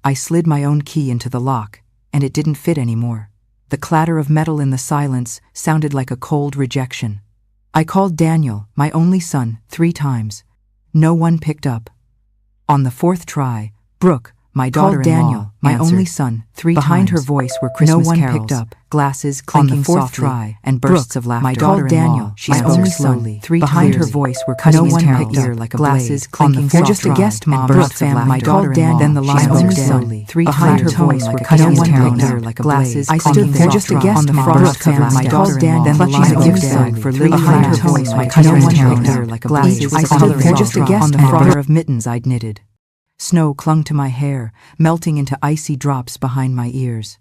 I slid my own key into the lock, and it didn't fit anymore. The clatter of metal in the silence sounded like a cold rejection. I called Daniel, my only son, 3 times. No one picked up. On the 4th try, Brooke, my daughter-in-law, Daniel, my only son, 3 times. Behind her voice were Christmas carols. No one picked up. Glasses clinking softly. On the 4th try, and bursts of laughter. My daughter-in-law, she spoke slowly. 3 behind her voice were Christmas carols. Like a glasses clinking softly. You're just a guest, Mom. Bursts of laughter. My daughter-in-law, then the line spoke slowly. 3 behind her voice were Christmas carols. Like a glasses. I stood there, just a guest, Mom. Bursts covered my daughter-in-law. Then the line a gift bag for Lily. Behind her voice, my cousin, like a glasses. I stood there, just a guest, and a pair of mittens I'd knitted. Snow clung to my hair, melting into icy drops behind my ears.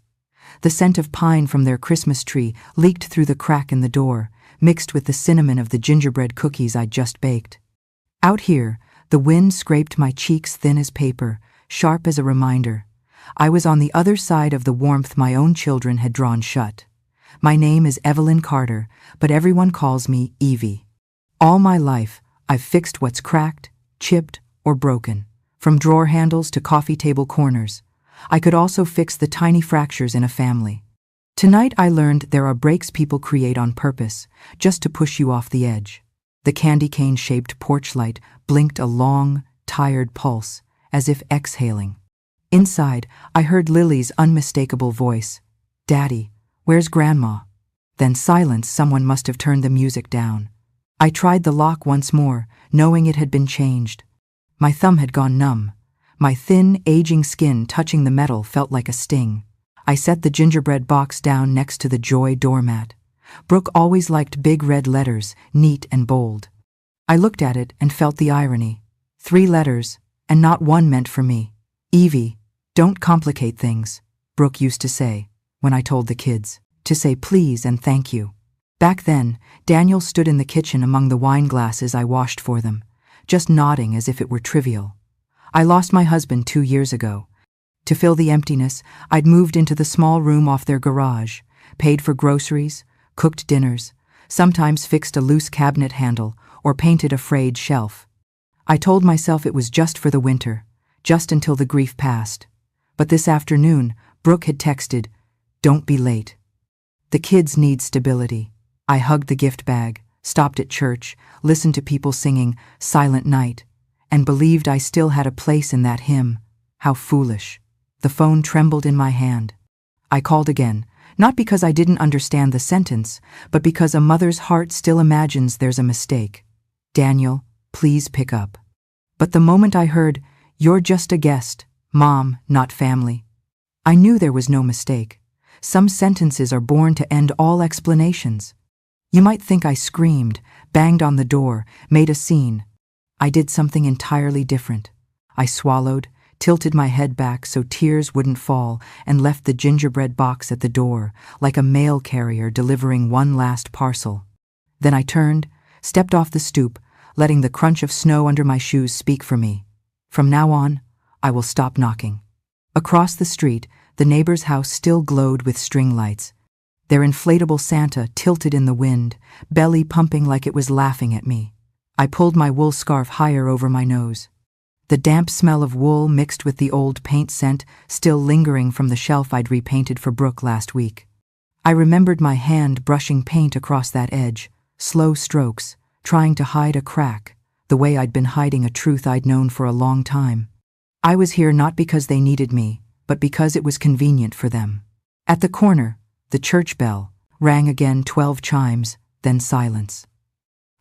The scent of pine from their Christmas tree leaked through the crack in the door, mixed with the cinnamon of the gingerbread cookies I'd just baked. Out here, the wind scraped my cheeks thin as paper, sharp as a reminder. I was on the other side of the warmth my own children had drawn shut. My name is Evelyn Carter, but everyone calls me Evie. All my life, I've fixed what's cracked, chipped, or broken. From drawer handles to coffee table corners. I could also fix the tiny fractures in a family. Tonight I learned there are breaks people create on purpose, just to push you off the edge. The candy cane-shaped porch light blinked a long, tired pulse, as if exhaling. Inside, I heard Lily's unmistakable voice. "Daddy, where's Grandma?" Then silence. Someone must have turned the music down. I tried the lock once more, knowing it had been changed. My thumb had gone numb. My thin, aging skin touching the metal felt like a sting. I set the gingerbread box down next to the Joy doormat. Brooke always liked big red letters, neat and bold. I looked at it and felt the irony. 3 letters, and not one meant for me. "Evie, don't complicate things," Brooke used to say, when I told the kids, to say please and thank you. Back then, Daniel stood in the kitchen among the wine glasses I washed for them, just nodding as if it were trivial. I lost my husband 2 years ago. To fill the emptiness, I'd moved into the small room off their garage, paid for groceries, cooked dinners, sometimes fixed a loose cabinet handle or painted a frayed shelf. I told myself it was just for the winter, just until the grief passed. But this afternoon, Brooke had texted, "Don't be late." The kids need stability. I hugged the gift bag, stopped at church, listened to people singing Silent Night, and believed I still had a place in that hymn. How foolish. The phone trembled in my hand. I called again, not because I didn't understand the sentence, but because a mother's heart still imagines there's a mistake. "Daniel, please pick up." But the moment I heard, "You're just a guest, Mom, not family," I knew there was no mistake. Some sentences are born to end all explanations. You might think I screamed, banged on the door, made a scene. I did something entirely different. I swallowed, tilted my head back so tears wouldn't fall, and left the gingerbread box at the door, like a mail carrier delivering one last parcel. Then I turned, stepped off the stoop, letting the crunch of snow under my shoes speak for me. From now on, I will stop knocking. Across the street, the neighbor's house still glowed with string lights. Their inflatable Santa tilted in the wind, belly pumping like it was laughing at me. I pulled my wool scarf higher over my nose. The damp smell of wool mixed with the old paint scent still lingering from the shelf I'd repainted for Brooke last week. I remembered my hand brushing paint across that edge, slow strokes, trying to hide a crack, the way I'd been hiding a truth I'd known for a long time. I was here not because they needed me, but because it was convenient for them. At the corner, the church bell rang again, 12 chimes, then silence.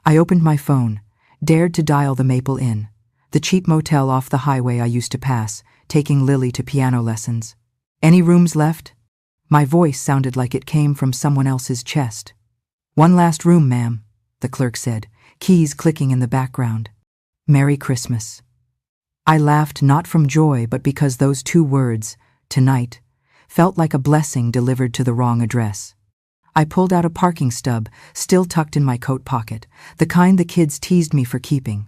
I opened my phone, dared to dial the Maple Inn, the cheap motel off the highway I used to pass, taking Lily to piano lessons. "Any rooms left?" My voice sounded like it came from someone else's chest. "One last room, ma'am," the clerk said, keys clicking in the background. "Merry Christmas." I laughed not from joy but because those 2 words, tonight, felt like a blessing delivered to the wrong address. I pulled out a parking stub, still tucked in my coat pocket, the kind the kids teased me for keeping.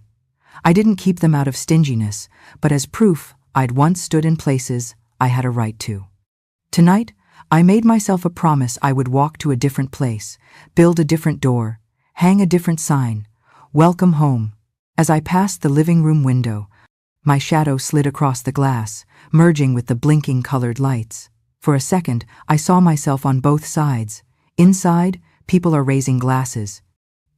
I didn't keep them out of stinginess, but as proof I'd once stood in places I had a right to. Tonight, I made myself a promise I would walk to a different place, build a different door, hang a different sign, "Welcome home." As I passed the living room window, My shadow slid across the glass, merging with the blinking colored lights. For a second, I saw myself on both sides. Inside, people are raising glasses.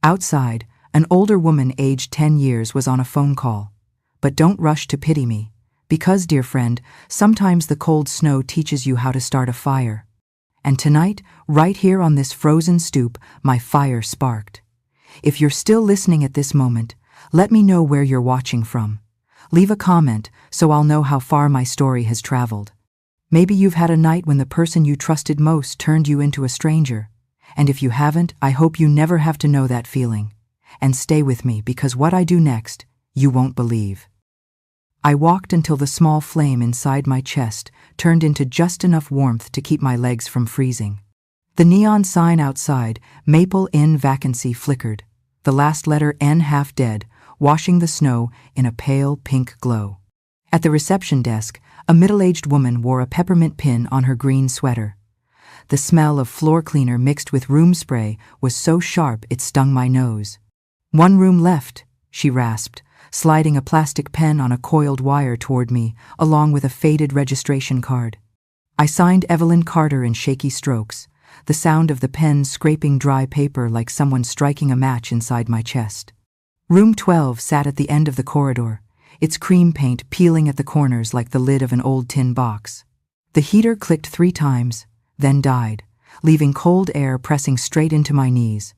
Outside, an older woman aged 10 years was on a phone call. But don't rush to pity me. Because, dear friend, sometimes the cold snow teaches you how to start a fire. And tonight, right here on this frozen stoop, my fire sparked. If you're still listening at this moment, let me know where you're watching from. Leave a comment so I'll know how far my story has traveled. Maybe you've had a night when the person you trusted most turned you into a stranger. And if you haven't, I hope you never have to know that feeling. And stay with me, because what I do next, you won't believe. I walked until the small flame inside my chest turned into just enough warmth to keep my legs from freezing. The neon sign outside, Maple Inn Vacancy, flickered, the last letter N half dead, washing the snow in a pale pink glow. At the reception desk, a middle-aged woman wore a peppermint pin on her green sweater. The smell of floor cleaner mixed with room spray was so sharp it stung my nose. "One room left," she rasped, sliding a plastic pen on a coiled wire toward me, along with a faded registration card. I signed Evelyn Carter in shaky strokes, the sound of the pen scraping dry paper like someone striking a match inside my chest. Room 12 sat at the end of the corridor, its cream paint peeling at the corners like the lid of an old tin box. The heater clicked 3 times, then died, leaving cold air pressing straight into my knees.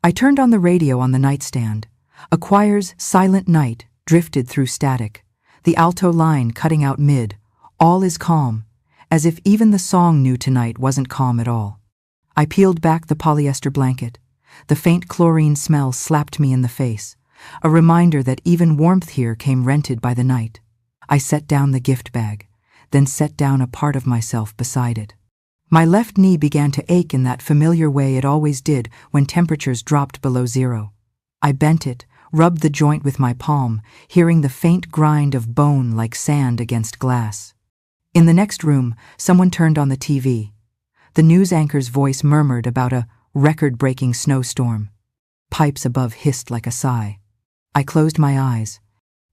I turned on the radio on the nightstand. A choir's Silent Night drifted through static, the alto line cutting out mid, "All is calm," as if even the song knew tonight wasn't calm at all. I peeled back the polyester blanket. The faint chlorine smell slapped me in the face, a reminder that even warmth here came rented by the night. I set down the gift bag, then set down a part of myself beside it. My left knee began to ache in that familiar way it always did when temperatures dropped below 0. I bent it, rubbed the joint with my palm, hearing the faint grind of bone like sand against glass. In the next room, someone turned on the TV. The news anchor's voice murmured about a record-breaking snowstorm. Pipes above hissed like a sigh. I closed my eyes.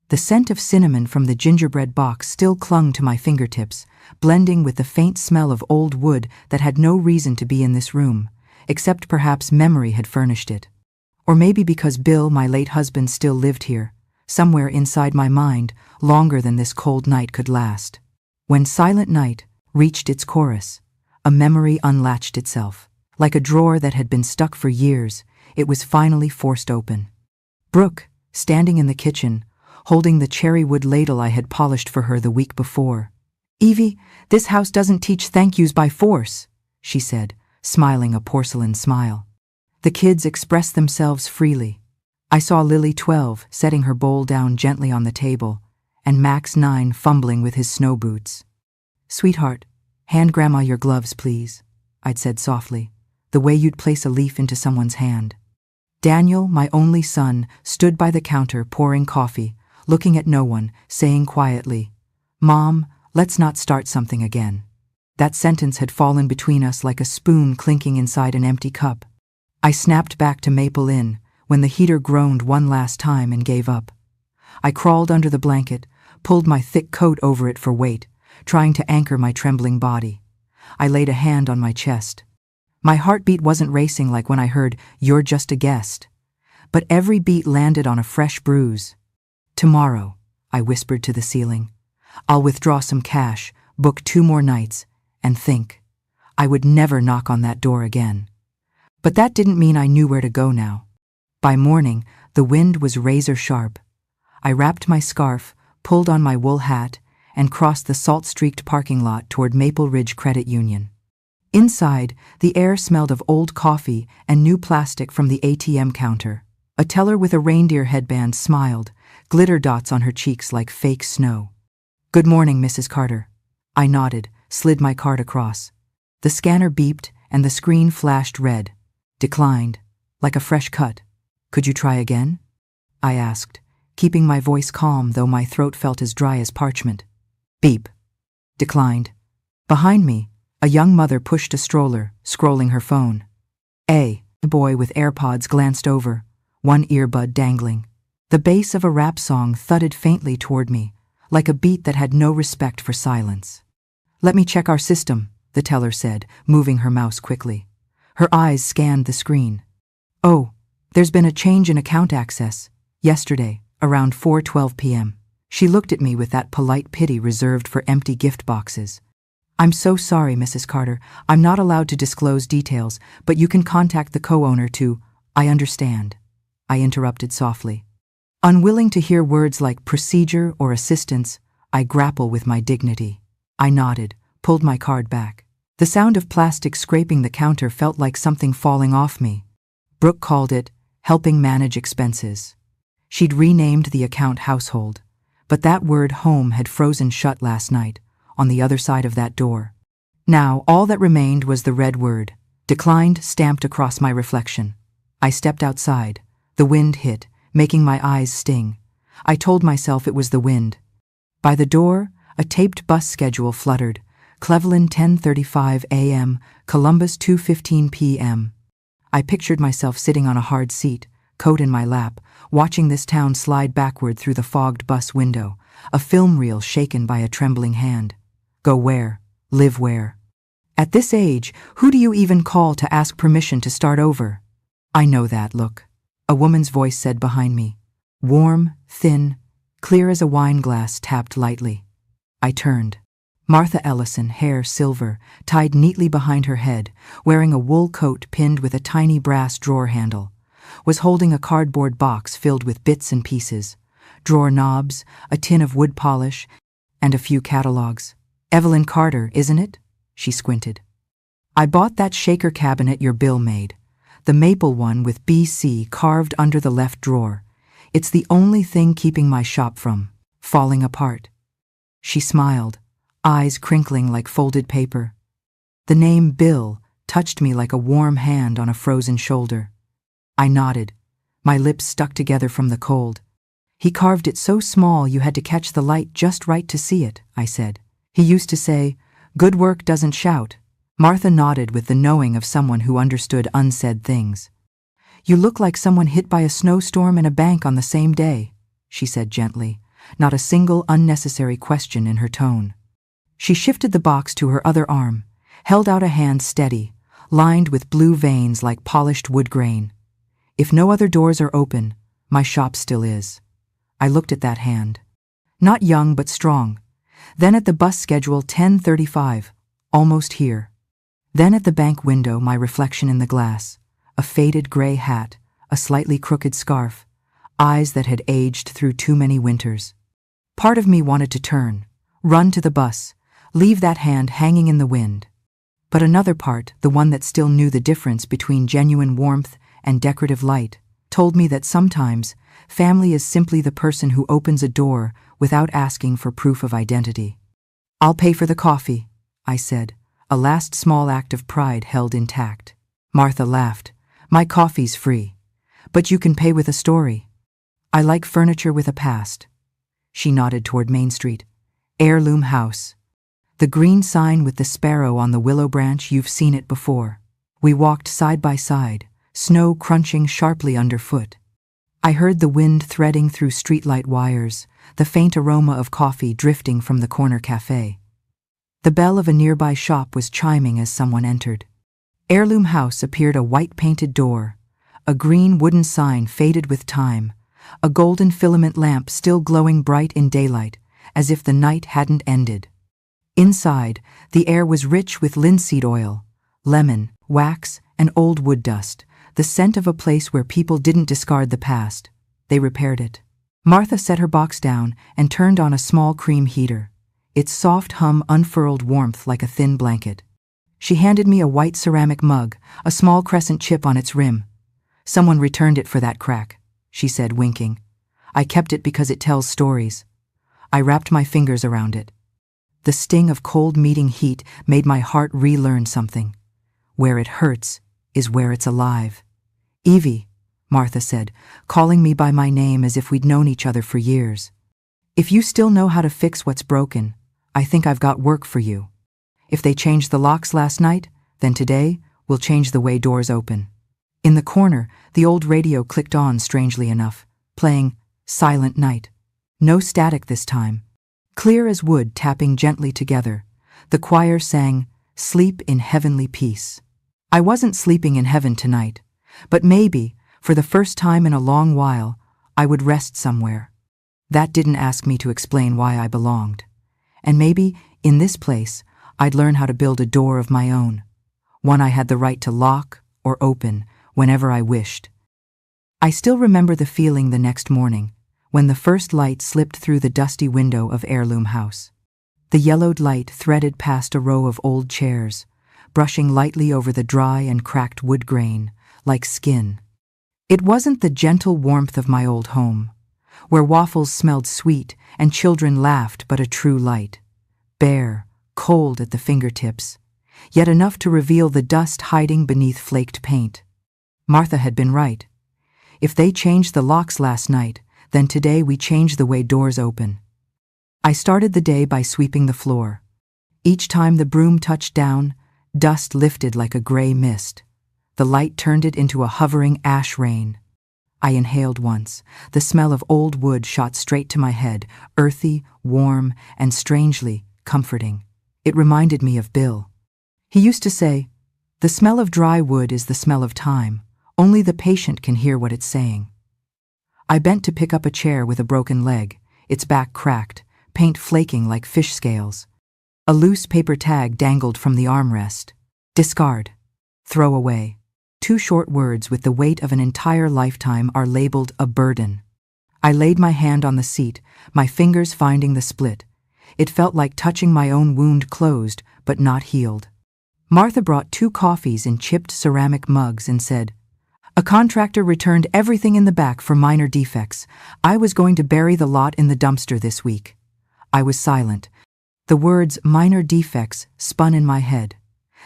The scent of cinnamon from the gingerbread box still clung to my fingertips, blending with the faint smell of old wood that had no reason to be in this room, except perhaps memory had furnished it. Or maybe because Bill, my late husband, still lived here, somewhere inside my mind, longer than this cold night could last. When Silent Night reached its chorus, a memory unlatched itself. Like a drawer that had been stuck for years, it was finally forced open. Brooke, standing in the kitchen, holding the cherry wood ladle I had polished for her the week before. "Evie, this house doesn't teach thank yous by force," she said, smiling a porcelain smile. The kids expressed themselves freely. I saw Lily, 12, setting her bowl down gently on the table, and Max, 9, fumbling with his snow boots. "Sweetheart, hand Grandma your gloves, please," I'd said softly, the way you'd place a leaf into someone's hand. Daniel, my only son, stood by the counter pouring coffee, looking at no one, saying quietly, "Mom, let's not start something again." That sentence had fallen between us like a spoon clinking inside an empty cup. I snapped back to Maple Inn when the heater groaned one last time and gave up. I crawled under the blanket, pulled my thick coat over it for weight, trying to anchor my trembling body. I laid a hand on my chest. My heartbeat wasn't racing like when I heard, "You're just a guest." But every beat landed on a fresh bruise. "Tomorrow," I whispered to the ceiling, "I'll withdraw some cash, book 2 more nights, and think. I would never knock on that door again." But that didn't mean I knew where to go now. By morning, the wind was razor sharp. I wrapped my scarf, pulled on my wool hat, and crossed the salt-streaked parking lot toward Maple Ridge Credit Union. Inside, the air smelled of old coffee and new plastic from the ATM counter. A teller with a reindeer headband smiled, glitter dots on her cheeks like fake snow. "Good morning, Mrs. Carter." I nodded, slid my card across. The scanner beeped, and the screen flashed red. "Declined. Like a fresh cut. Could you try again?" I asked, keeping my voice calm though my throat felt as dry as parchment. Beep. Declined. Behind me, a young mother pushed a stroller, scrolling her phone. A boy with AirPods glanced over, one earbud dangling. The bass of a rap song thudded faintly toward me, like a beat that had no respect for silence. "Let me check our system," the teller said, moving her mouse quickly. Her eyes scanned the screen. "Oh, there's been a change in account access. Yesterday, around 4:12 p.m. She looked at me with that polite pity reserved for empty gift boxes. "I'm so sorry, Mrs. Carter. I'm not allowed to disclose details, but you can contact the co-owner to—" "I understand," I interrupted softly. Unwilling to hear words like procedure or assistance, I grapple with my dignity. I nodded, pulled my card back. The sound of plastic scraping the counter felt like something falling off me. Brooke called it helping manage expenses. She'd renamed the account household, but that word home had frozen shut last night, on the other side of that door. Now, all that remained was the red word, declined, stamped across my reflection. I stepped outside. The wind hit, making my eyes sting. I told myself it was the wind. By the door, a taped bus schedule fluttered. Cleveland 10:35 a.m., Columbus 2:15 p.m. I pictured myself sitting on a hard seat, coat in my lap, watching this town slide backward through the fogged bus window, a film reel shaken by a trembling hand. Go where? Live where? At this age, who do you even call to ask permission to start over? "I know that look," a woman's voice said behind me. Warm, thin, clear as a wine glass tapped lightly. I turned. Martha Ellison, hair silver, tied neatly behind her head, wearing a wool coat pinned with a tiny brass drawer handle, was holding a cardboard box filled with bits and pieces, drawer knobs, a tin of wood polish, and a few catalogs. "Evelyn Carter, isn't it?" She squinted. "I bought that shaker cabinet your Bill made, the maple one with BC carved under the left drawer. It's the only thing keeping my shop from falling apart." She smiled, eyes crinkling like folded paper. The name Bill touched me like a warm hand on a frozen shoulder. I nodded, my lips stuck together from the cold. "He carved it so small you had to catch the light just right to see it," I said. "He used to say, 'Good work doesn't shout.'" Martha nodded with the knowing of someone who understood unsaid things. "You look like someone hit by a snowstorm and a bank on the same day," she said gently, not a single unnecessary question in her tone. She shifted the box to her other arm, held out a hand steady, lined with blue veins like polished wood grain. "If no other doors are open, my shop still is." I looked at that hand. Not young but strong. Then at the bus schedule 10:35, almost here. Then at the bank window, my reflection in the glass, a faded gray hat, a slightly crooked scarf, eyes that had aged through too many winters. Part of me wanted to turn, run to the bus, leave that hand hanging in the wind. But another part, the one that still knew the difference between genuine warmth and decorative light, told me that sometimes family is simply the person who opens a door without asking for proof of identity. "I'll pay for the coffee," I said, a last small act of pride held intact. Martha laughed. "My coffee's free. But you can pay with a story. I like furniture with a past." She nodded toward Main Street. "Heirloom house. The green sign with the sparrow on the willow branch, you've seen it before." We walked side by side, snow crunching sharply underfoot. I heard the wind threading through streetlight wires, the faint aroma of coffee drifting from the corner cafe. The bell of a nearby shop was chiming as someone entered. Heirloom house appeared a white-painted door, a green wooden sign faded with time, a golden filament lamp still glowing bright in daylight, as if the night hadn't ended. Inside, the air was rich with linseed oil, lemon, wax, and old wood dust, the scent of a place where people didn't discard the past. They repaired it. Martha set her box down and turned on a small cream heater. Its soft hum unfurled warmth like a thin blanket. She handed me a white ceramic mug, a small crescent chip on its rim. "Someone returned it for that crack," she said, winking. "I kept it because it tells stories." I wrapped my fingers around it. The sting of cold meeting heat made my heart relearn something. Where it hurts is where it's alive. "Evie," Martha said, calling me by my name as if we'd known each other for years. "If you still know how to fix what's broken, I think I've got work for you. If they changed the locks last night, then today we'll change the way doors open." In the corner, the old radio clicked on strangely enough, playing Silent Night. No static this time, clear as wood tapping gently together. The choir sang, "Sleep in heavenly peace." I wasn't sleeping in heaven tonight, but maybe, for the first time in a long while, I would rest somewhere. That didn't ask me to explain why I belonged. And maybe, in this place, I'd learn how to build a door of my own, one I had the right to lock or open whenever I wished. I still remember the feeling the next morning, when the first light slipped through the dusty window of Heirloom House. The yellowed light threaded past a row of old chairs, brushing lightly over the dry and cracked wood grain, like skin. It wasn't the gentle warmth of my old home, where waffles smelled sweet and children laughed, but a true light. Bare, cold at the fingertips, yet enough to reveal the dust hiding beneath flaked paint. Martha had been right. If they changed the locks last night, then today we changed the way doors open. I started the day by sweeping the floor. Each time the broom touched down, dust lifted like a gray mist. The light turned it into a hovering ash rain. I inhaled once. The smell of old wood shot straight to my head, earthy, warm, and strangely comforting. It reminded me of Bill. He used to say, "The smell of dry wood is the smell of time. Only the patient can hear what it's saying." I bent to pick up a chair with a broken leg, its back cracked, paint flaking like fish scales. A loose paper tag dangled from the armrest. "Discard. Throw away." 2 short words with the weight of an entire lifetime are labeled a burden. I laid my hand on the seat, my fingers finding the split. It felt like touching my own wound closed, but not healed. Martha brought 2 coffees in chipped ceramic mugs and said, "A contractor returned everything in the back for minor defects. I was going to bury the lot in the dumpster this week." I was silent. The words minor defects spun in my head.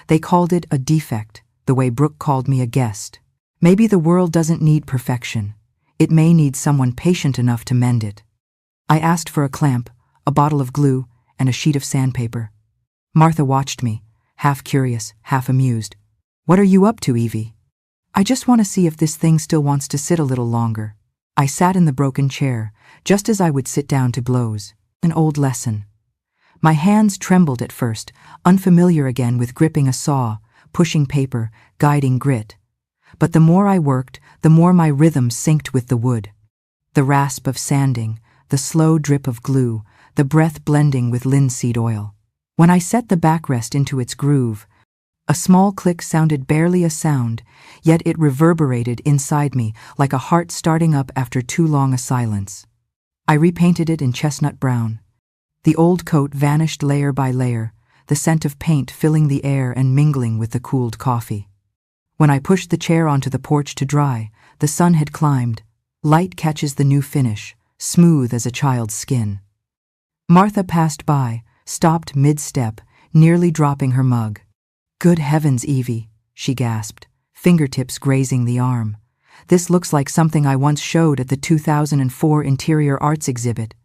They called it a defect, the way Brooke called me a guest. Maybe the world doesn't need perfection. It may need someone patient enough to mend it. I asked for a clamp, a bottle of glue, and a sheet of sandpaper. Martha watched me, half curious, half amused. "What are you up to, Evie?" "I just want to see if this thing still wants to sit a little longer." I sat in the broken chair, just as I would sit down to blows. An old lesson. My hands trembled at first, unfamiliar again with gripping a saw, pushing paper, guiding grit. But the more I worked, the more my rhythm synced with the wood. The rasp of sanding, the slow drip of glue, the breath blending with linseed oil. When I set the backrest into its groove, a small click sounded barely a sound, yet it reverberated inside me like a heart starting up after too long a silence. I repainted it in chestnut brown. The old coat vanished layer by layer, the scent of paint filling the air and mingling with the cooled coffee. When I pushed the chair onto the porch to dry, the sun had climbed. Light catches the new finish, smooth as a child's skin. Martha passed by, stopped mid-step, nearly dropping her mug. "Good heavens, Evie," she gasped, fingertips grazing the arm. "This looks like something I once showed at the 2004 Interior Arts exhibit."